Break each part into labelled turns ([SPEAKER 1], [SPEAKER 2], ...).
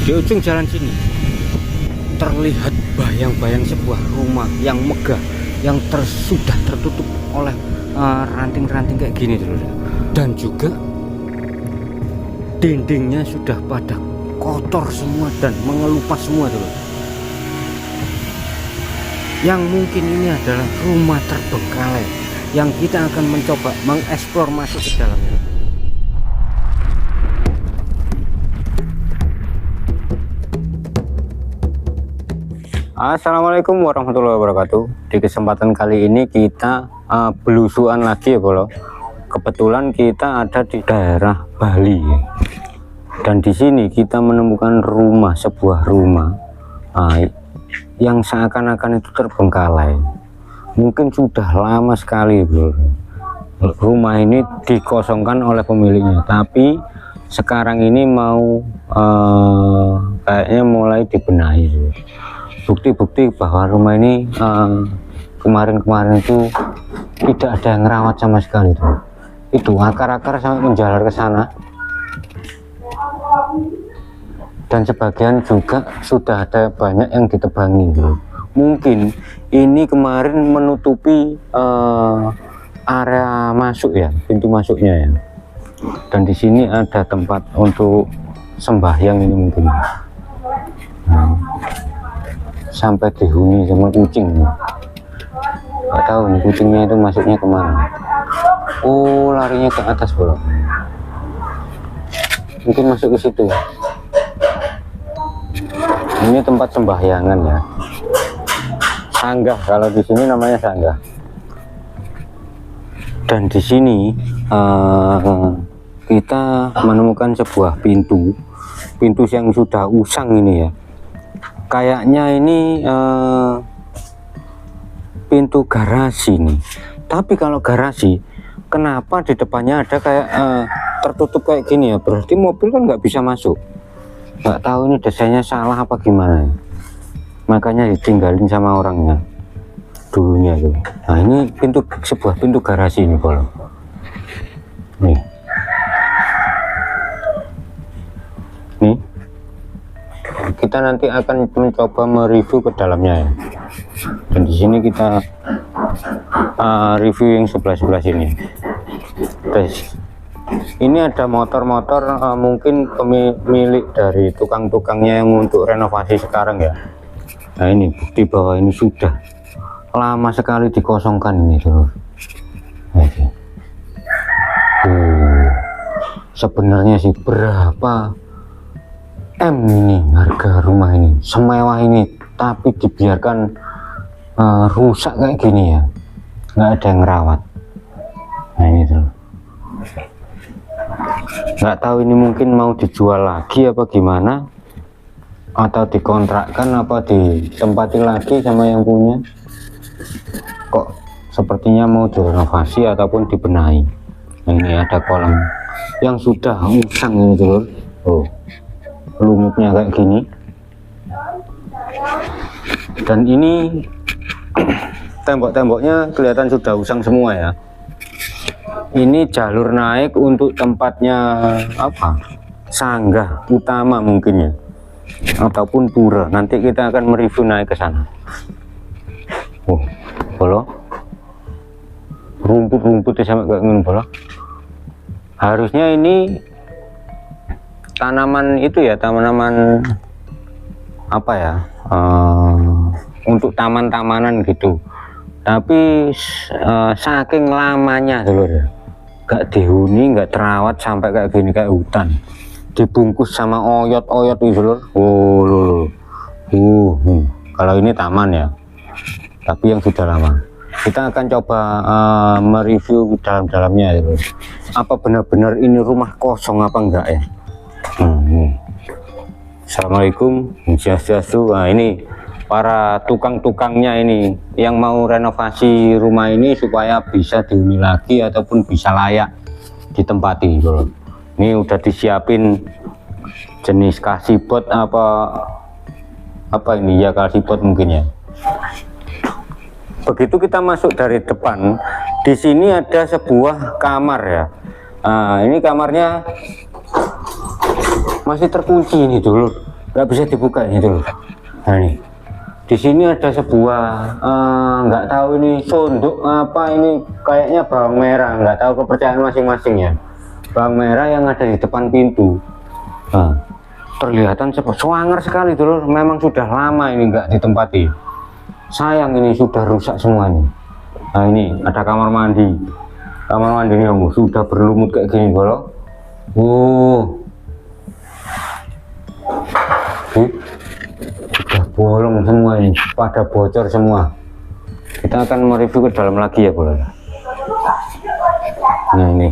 [SPEAKER 1] Di ujung jalan sini terlihat bayang-bayang sebuah rumah yang megah, yang sudah tertutup oleh ranting-ranting kayak gini dulu, dan juga dindingnya sudah pada kotor semua dan mengelupas semua dulu. Yang mungkin ini adalah rumah terbengkalai yang kita akan mencoba mengeksplor masuk ke dalamnya. Assalamualaikum warahmatullahi wabarakatuh. Di kesempatan kali ini kita belusuan lagi ya bro. Kebetulan kita ada di daerah Bali dan di sini kita menemukan sebuah rumah yang seakan-akan itu terbengkalai. Mungkin sudah lama sekali bro. Rumah ini dikosongkan oleh pemiliknya, tapi sekarang ini mau kayaknya mulai dibenahi. Bukti-bukti bahwa rumah ini kemarin-kemarin itu tidak ada yang ngerawat sama sekali tuh. Itu akar-akar sampai menjalar ke sana, dan sebagian juga sudah ada banyak yang ditebangi tuh. Mungkin ini kemarin menutupi area masuk ya, pintu masuknya ya. Dan di sini ada tempat untuk sembahyang ini mungkin. Sampai dihuni sama kucing, nggak tahu nih kucingnya itu masuknya kemana. Oh, larinya ke atas bro, mungkin masuk ke situ. Ini tempat sembahyangan ya, sanggah, kalau di sini namanya sanggah. Dan di sini kita menemukan sebuah pintu yang sudah usang ini ya. Kayaknya ini pintu garasi nih. Tapi kalau garasi, kenapa di depannya ada kayak tertutup kayak gini ya? Berarti mobil kan nggak bisa masuk. Nggak tahu ini desainnya salah apa gimana. Makanya ditinggalin sama orangnya dulunya tuh. Nah ini sebuah pintu garasi ini kalau nih. Kita nanti akan mencoba mereview ke dalamnya ya. Dan di sini kita review yang sebelah sini. Guys, ini ada motor-motor mungkin pemilik dari tukang-tukangnya yang untuk renovasi sekarang ya. Nah ini bukti bahwa ini sudah lama sekali dikosongkan ini tuh. Sebenarnya sih berapa ini harga rumah ini, semewah ini, tapi dibiarkan rusak kayak gini ya, nggak ada yang ngerawat. Nah ini tuh, nggak tahu ini mungkin mau dijual lagi apa gimana, atau dikontrakkan apa ditempati lagi sama yang punya. Kok sepertinya mau direnovasi ataupun dibenahi. Nah, ini ada kolam yang sudah usang ini tuh. Oh, lumutnya kayak gini. Dan ini tembok-temboknya kelihatan sudah usang semua ya. Ini jalur naik untuk tempatnya apa, sanggah utama mungkin ya, ataupun pura. Nanti kita akan mereview naik ke sana. Oh bolo, rumput-rumputnya sampai kayak gini bolo. Harusnya ini tanaman itu ya, tanaman apa ya, untuk taman-tamanan gitu, tapi saking lamanya dulu ya, gak dihuni, gak terawat sampai kayak gini, kayak hutan dibungkus sama oyot-oyot itu lho. Kalau ini taman ya, tapi yang sudah lama. Kita akan coba mereview dalam-dalamnya gitu. Apa benar-benar ini rumah kosong apa enggak ya. Assalamualaikum, swastiastu. Nah ini para tukang-tukangnya ini yang mau renovasi rumah ini supaya bisa dihuni lagi ataupun bisa layak ditempati bro. Ini udah disiapin jenis kasibot apa ini ya, kasibot mungkin ya. Begitu kita masuk dari depan, di sini ada sebuah kamar ya. Ini kamarnya masih terkunci ini dulu. nggak bisa dibuka ini dulu. Nah ini di sini ada sebuah nggak tahu ini sonduk apa, ini kayaknya bawang merah, nggak tahu kepercayaan masing-masing ya. Bawang merah yang ada di depan pintu. Nah, terlihatan sewangar sekali dulu, memang sudah lama ini nggak ditempati. Sayang ini sudah rusak semua nih. Nah ini ada kamar mandi. Kamar mandinya sudah berlumut kayak gini bolo. Sudah bolong semua ini, pada bocor semua. Kita akan mereview ke dalam lagi ya bolo. Nah ini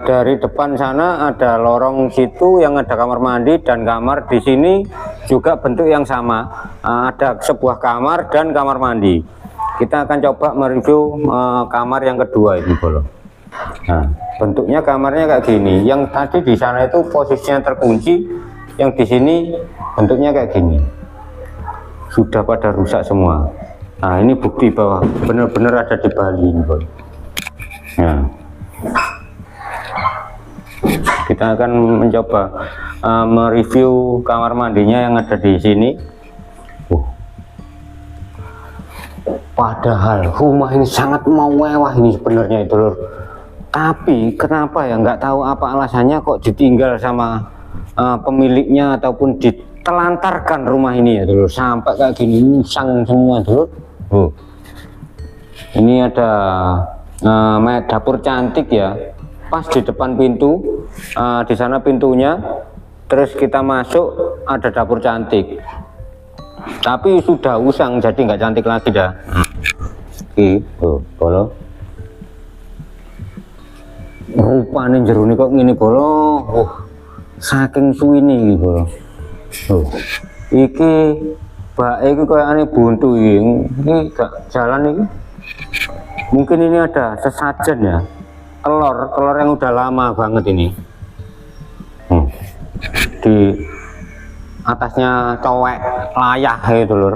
[SPEAKER 1] dari depan sana ada lorong situ yang ada kamar mandi dan kamar. Di sini juga bentuk yang sama, ada sebuah kamar dan kamar mandi. Kita akan coba mereview kamar yang kedua ini bolo. Nah bentuknya kamarnya kayak gini, yang tadi di sana itu posisinya terkunci, yang di sini bentuknya kayak gini, sudah pada rusak semua. Nah ini bukti bahwa benar-benar ada di Bali ini bolo. Nah kita akan mencoba mereview kamar mandinya yang ada di sini. Padahal rumah ini sangat mewah ini sebenarnya itu lur. Tapi kenapa ya, nggak tahu apa alasannya kok ditinggal sama pemiliknya ataupun ditelantarkan rumah ini ya dulur, sampai kayak gini usang semua dulur. Ini ada dapur cantik ya, pas di depan pintu. Di sana pintunya, terus kita masuk ada dapur cantik, tapi sudah usang jadi nggak cantik lagi dah. Bolo rupanya jeruni kok gini bolo. Saking suwini bolo. Iki bae iki kayak aneh buntu ini gak jalan ini. Mungkin ini ada sesajen ya, telur yang udah lama banget ini. Di atasnya cowek layah itu lur.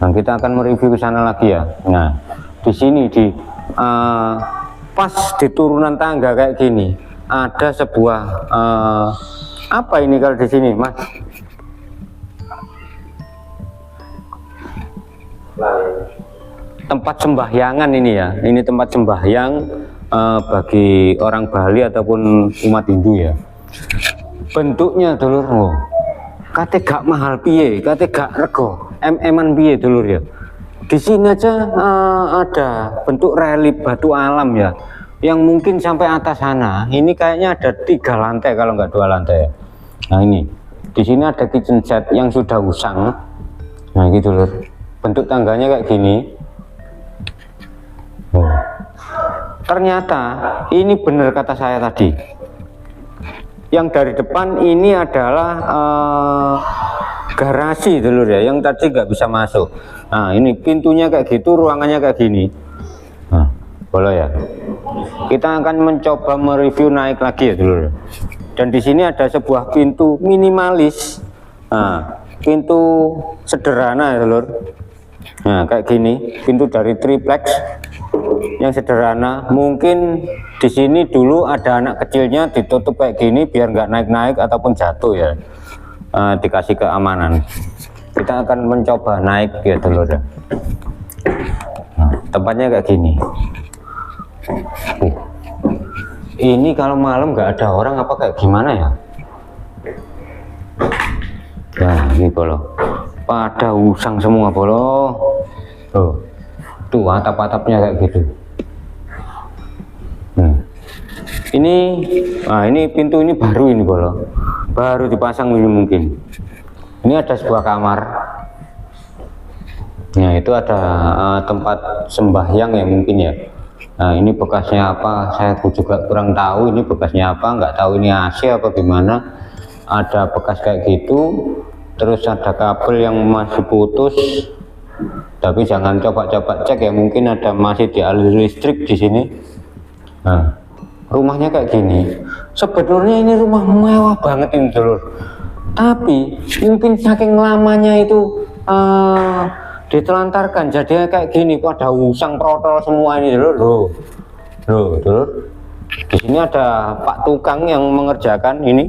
[SPEAKER 1] Nah kita akan mereview ke sana lagi ya. Nah di sini di pas di turunan tangga kayak gini ada sebuah apa ini kalau di sini mas? Tempat sembahyangan ini ya. Ini tempat sembahyang bagi orang Bali ataupun umat Hindu ya. Bentuknya dulur, kate gak mahal piye, kate gak rego, em-eman piye dulur ya. Di sini aja ada bentuk relief batu alam ya, yang mungkin sampai atas sana. Ini kayaknya ada 3 lantai kalau nggak 2 lantai. Nah ini, di sini ada kitchen set yang sudah usang. Nah gitu lur, bentuk tangganya kayak gini. Ternyata ini benar kata saya tadi. Yang dari depan ini adalah garasi dulur ya, yang tadi nggak bisa masuk. Nah ini pintunya kayak gitu, ruangannya kayak gini. Nah boleh ya, kita akan mencoba mereview naik lagi ya dulur. Dan di sini ada sebuah pintu minimalis. Nah pintu sederhana ya dulur. Nah kayak gini, pintu dari triplex yang sederhana. Mungkin di sini dulu ada anak kecilnya, ditutup kayak gini biar nggak naik-naik ataupun jatuh ya. Dikasih keamanan. Kita akan mencoba naik ya dulur ya. Nah, tempatnya kayak gini. Ini kalau malam nggak ada orang apa kayak gimana ya? Nah ini bolo, pada usang semua bolo. Tuh atap-atapnya kayak gitu. Ini pintu ini baru ini bolo, baru dipasang ini mungkin. Ini ada sebuah kamar. Nah itu ada tempat sembahyang ya mungkin ya. Nah ini bekasnya apa saya juga kurang tahu, ini bekasnya apa, nggak tahu ini AC apa gimana. Ada bekas kayak gitu, terus ada kabel yang masih putus, tapi jangan coba-coba cek ya, mungkin ada masih di aliran listrik di sini. Nah rumahnya kayak gini. Sebenarnya ini rumah mewah banget ini dulur, tapi mungkin saking lamanya itu ditelantarkan jadinya kayak gini, pada usang protol semua ini dulur. Loh dulur, di sini ada Pak Tukang yang mengerjakan ini.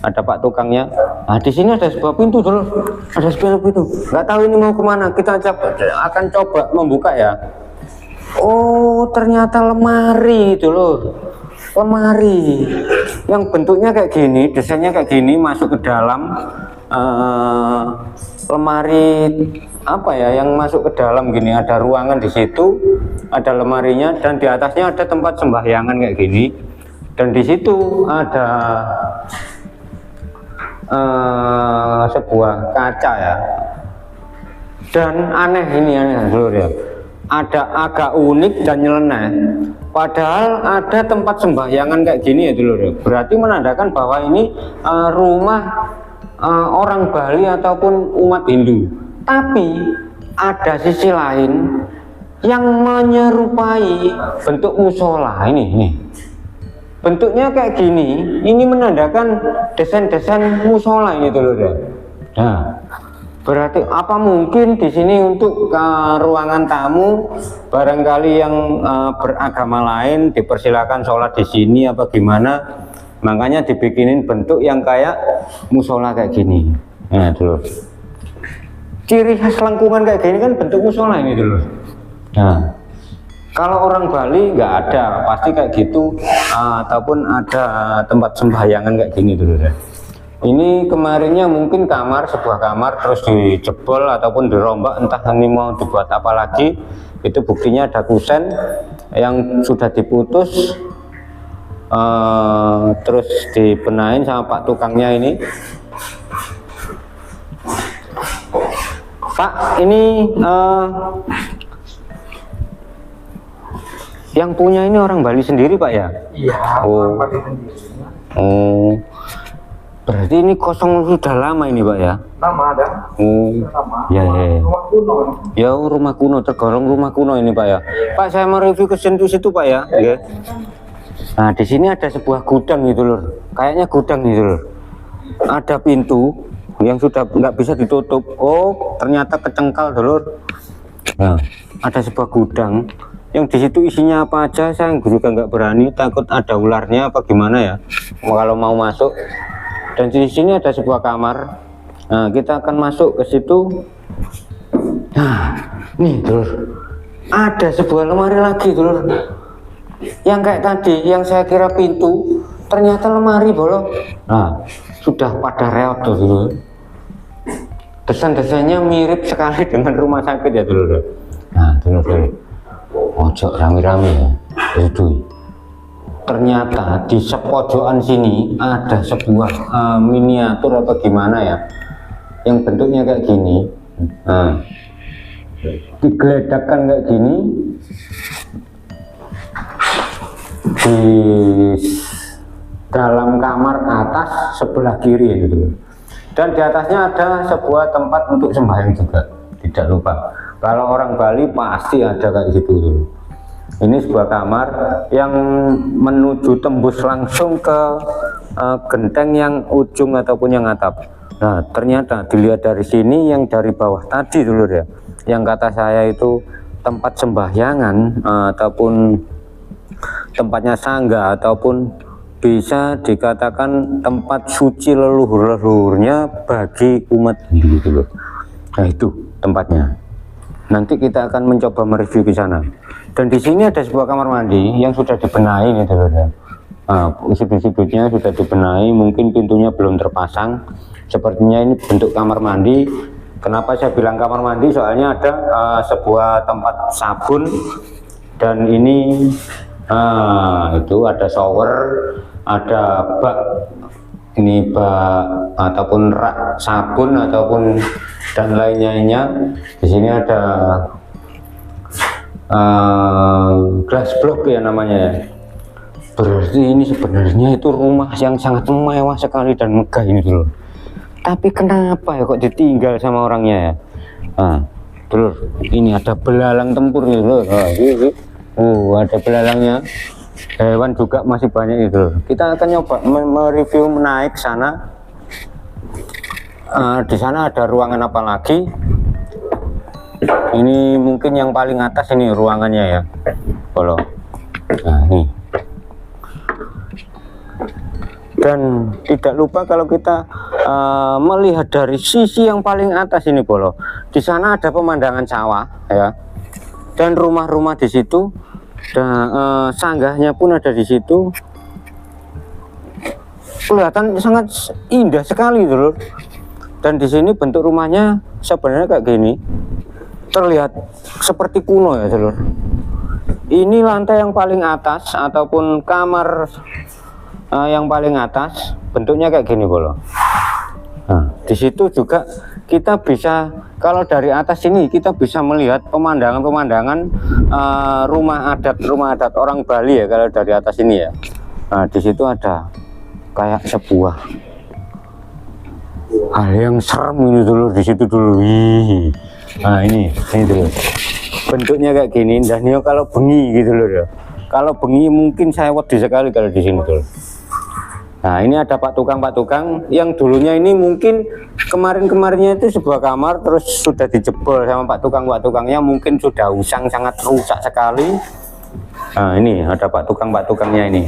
[SPEAKER 1] ada Pak tukangnya. Nah, di sini ada sebuah pintu dulu, ada sebuah pintu. Nggak tahu ini mau kemana. Kita akan coba membuka ya. Oh, ternyata lemari itu loh. Lemari yang bentuknya kayak gini, desainnya kayak gini, masuk ke dalam lemari apa ya, yang masuk ke dalam gini, ada ruangan di situ, ada lemarinya, dan di atasnya ada tempat sembahyangan kayak gini, dan di situ ada sebuah kaca ya. Dan aneh dulu ya, ada agak unik dan nyeleneh. Padahal ada tempat sembahyangan kayak gini ya dulu ya. Berarti menandakan bahwa ini rumah orang Bali ataupun umat Hindu. Tapi ada sisi lain yang menyerupai bentuk musola ini. Bentuknya kayak gini. Ini menandakan desain-desain musola ini dulu ya. Nah, berarti apa mungkin di sini untuk ruangan tamu, barangkali yang beragama lain dipersilakan sholat di sini apa gimana, makanya dibikinin bentuk yang kayak musola kayak gini. Nah dulu, ciri khas lengkungan kayak gini kan bentuk musola ini dulu. Nah, kalau orang Bali nggak ada, pasti kayak gitu, ataupun ada tempat sembahyangan kayak gini dulu ya. Ini kemarinnya mungkin kamar, sebuah kamar terus dijebol ataupun dirombak, entah ini mau dibuat apa lagi. Itu buktinya ada kusen yang sudah diputus, terus dibenahin sama Pak tukangnya ini. Pak, ini yang punya ini orang Bali sendiri Pak ya?
[SPEAKER 2] Iya,
[SPEAKER 1] oh. Oh. Berarti ini kosong sudah lama ini Pak ya?
[SPEAKER 2] Lama ada.
[SPEAKER 1] Lama. Ya, ya.
[SPEAKER 2] Rumah kuno.
[SPEAKER 1] Ya rumah kuno, tergolong rumah kuno ini Pak ya. Pak, saya mau review ke situ Pak ya. Ya. Nah di sini ada sebuah gudang gitu loh. Kayaknya gudang gitu loh. Ada pintu yang sudah nggak bisa ditutup. Oh ternyata kecengkal dulur. Nah, ada sebuah gudang yang di situ isinya apa aja. Saya juga nggak berani, takut ada ularnya apa gimana ya. Kalau mau masuk. Dan di sini ada sebuah kamar. Nah, kita akan masuk ke situ. Nah, nih, Dulur. Ada sebuah lemari lagi, Dulur. Yang kayak tadi, yang saya kira pintu, ternyata lemari bolong. Nah, sudah pada reot tuh, Dulur. Desain-desainnya mirip sekali dengan rumah sakit ya, Dulur. Nah, Dulur. Ojo rame-rame ya. Itu. Ternyata di sepojokan sini ada sebuah miniatur apa gimana ya, yang bentuknya kayak gini. Nah, digeledakkan kayak gini di dalam kamar atas sebelah kiri gitu. Dan di atasnya ada sebuah tempat untuk sembahyang juga. Tidak lupa, kalau orang Bali pasti ada kayak gitu tuh. Ini sebuah kamar yang menuju tembus langsung ke genteng yang ujung ataupun yang atap. Nah ternyata dilihat dari sini, yang dari bawah tadi dulu ya, yang kata saya itu tempat sembahyangan ataupun tempatnya sangga, ataupun bisa dikatakan tempat suci leluhur-leluhurnya bagi umat Hindu gitu loh. Nah itu tempatnya. Nanti kita akan mencoba mereview ke sana. Dan di sini ada sebuah kamar mandi yang sudah dibenahi nih Dulur ya. Sudut-sudutnya sudah dibenahi, mungkin pintunya belum terpasang. Sepertinya ini bentuk kamar mandi. Kenapa saya bilang kamar mandi? Soalnya ada sebuah tempat sabun, dan ini itu ada shower, ada bak, ini bak ataupun rak sabun ataupun dan lainnya. Di sini ada glass block ya namanya. Berarti ini sebenarnya itu rumah yang sangat mewah sekali dan megah ini dulu. Tapi kenapa ya kok ditinggal sama orangnya ya? Dulur, ini ada belalang tempur nih dulur. Ada belalangnya. Hewan juga masih banyak itu. Kita akan nyoba mereview menaik sana. Di sana ada ruangan apa lagi? Ini mungkin yang paling atas ini ruangannya ya. Kalau nah ini. Dan tidak lupa kalau kita melihat dari sisi yang paling atas ini bolo, di sana ada pemandangan sawah ya, dan rumah-rumah di situ, dan sanggahnya pun ada di situ. Kelihatan sangat indah sekali dulu. Dan di sini bentuk rumahnya sebenarnya kayak gini, terlihat seperti kuno ya dulur. Ini lantai yang paling atas ataupun kamar yang paling atas bentuknya kayak gini bolo. Nah, di situ juga kita bisa, kalau dari atas ini kita bisa melihat pemandangan-pemandangan rumah adat orang Bali ya, kalau dari atas ini ya. Nah, di situ ada kayak sebuah hal yang serem ini dulu di situ dulu. Nah, ini dulu. Bentuknya kayak gini, dan ini kalau bengi gitu loh ya. Kalau bengi mungkin saya wedi sekali kalau di sini tuh. Nah, ini ada pak tukang yang dulunya ini mungkin kemarinnya itu sebuah kamar, terus sudah dijebol sama pak tukangnya, mungkin sudah usang, sangat rusak sekali. Nah, ini ada pak tukangnya ini.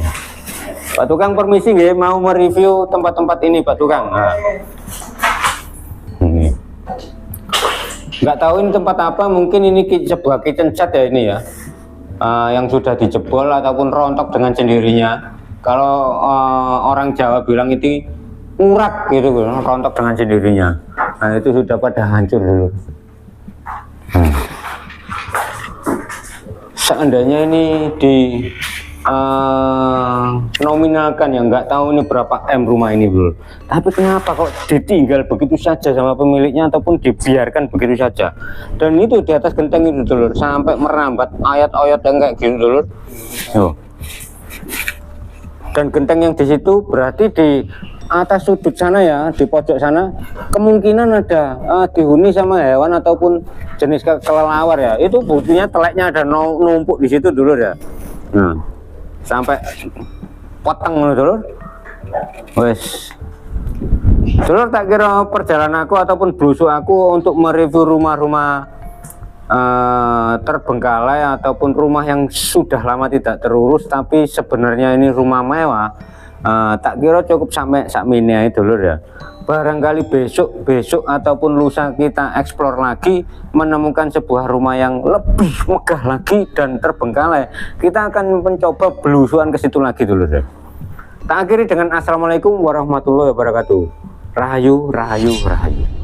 [SPEAKER 1] Pak tukang permisi nggih, mau mereview tempat-tempat ini pak tukang. Nah, ini nggak tahu ini tempat apa, mungkin ini sebuah kitchen set ya ini ya, yang sudah dijebol ataupun rontok dengan sendirinya. Kalau orang Jawa bilang itu urak gitu, rontok dengan sendirinya. Nah, itu sudah pada hancur dulu. Seandainya ini di nominalkan ya, nggak tahu ini berapa M rumah ini bro, tapi kenapa kok ditinggal begitu saja sama pemiliknya ataupun dibiarkan begitu saja. Dan itu di atas genteng itu dulur, sampai merambat ayat-ayat yang kayak gitu dulur. Dan genteng yang di situ berarti di atas sudut sana ya, di pojok sana kemungkinan ada dihuni sama hewan ataupun jenis kelelawar ya. Itu buktinya teleknya ada numpuk di situ dulu ya. Nah, sampai potong dulu. Wes, dulur, tak kira perjalanan aku ataupun blusuk aku untuk mereview rumah-rumah terbengkalai ataupun rumah yang sudah lama tidak terurus, tapi sebenarnya ini rumah mewah. Tak kira cukup sampai sakmini aja dulur ya. Barangkali besok ataupun lusa kita eksplor lagi, menemukan sebuah rumah yang lebih megah lagi dan terbengkalai. Kita akan mencoba belusuan ke situ lagi dulu deh. Tak akhiri dengan assalamualaikum warahmatullahi wabarakatuh. Rahayu, rahayu, rahayu.